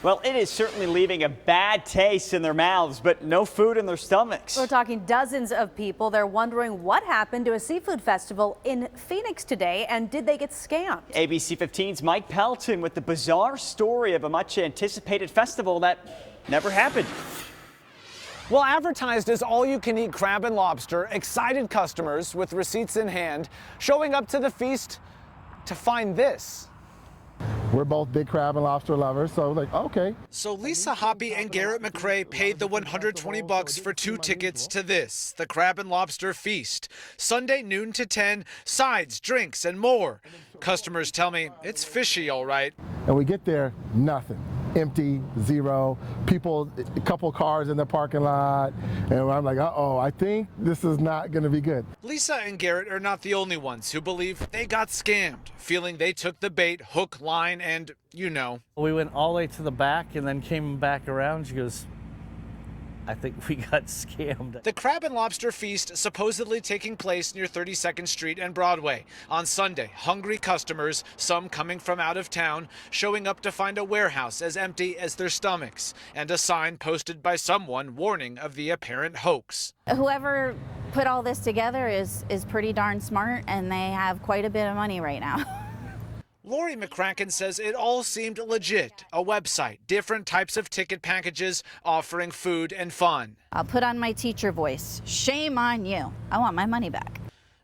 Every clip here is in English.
Well, it is certainly leaving a bad taste in their mouths, but no food in their stomachs. We're talking dozens of people. They're wondering what happened to a seafood festival in Phoenix today, and did they get scammed? ABC 15's Mike Pelton with the bizarre story of a much anticipated festival that never happened. Well, advertised as all-you-can-eat crab and lobster, excited customers with receipts in hand showing up to the feast to find this. We're both big crab and lobster lovers, so like, okay. So Lisa Hoppy and Garrett McCrae paid the $120 for 2 tickets to this, the Crab and Lobster Feast. Sunday noon to 10, sides, drinks, and more. Customers tell me it's fishy, all right. And we get there, nothing. Empty, zero, people, a couple cars in the parking lot, and I'm like, uh-oh, I think this is not going to be good. Lisa and Garrett are not the only ones who believe they got scammed, feeling they took the bait, hook, line, and you know. We went all the way to the back and then came back around. She goes, I think we got scammed. The Crab and Lobster Feast supposedly taking place near 32nd Street and Broadway. On Sunday, hungry customers, some coming from out of town, showing up to find a warehouse as empty as their stomachs, and a sign posted by someone warning of the apparent hoax. Whoever put all this together is pretty darn smart, and they have quite a bit of money right now. Lori McCracken says it all seemed legit. A website, different types of ticket packages offering food and fun. I'll put on my teacher voice. Shame on you. I want my money back.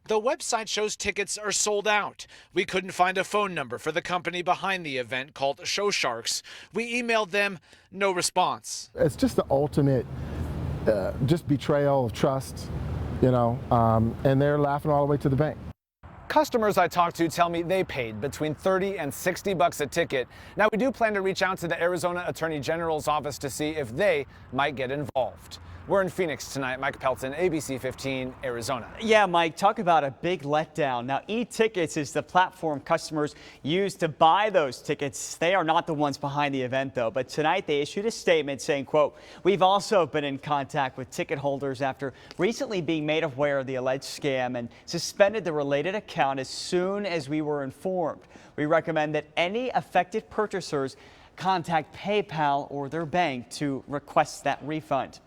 The website shows tickets are sold out. We couldn't find a phone number for the company behind the event called Show Sharks. We emailed them, no response. It's just the ultimate just betrayal of trust, you know, and they're laughing all the way to the bank. Customers I talked to tell me they paid between $30 and $60 a ticket. Now, we do plan to reach out to the Arizona Attorney General's office to see if they might get involved. We're in Phoenix tonight. Mike Pelton, ABC 15, Arizona. Yeah, Mike, talk about a big letdown. Now, e-tickets is the platform customers use to buy those tickets. They are not the ones behind the event, though. But tonight they issued a statement saying, quote, "We've also been in contact with ticket holders after recently being made aware of the alleged scam and suspended the related account as soon as we were informed. We recommend that any affected purchasers contact PayPal or their bank to request that refund."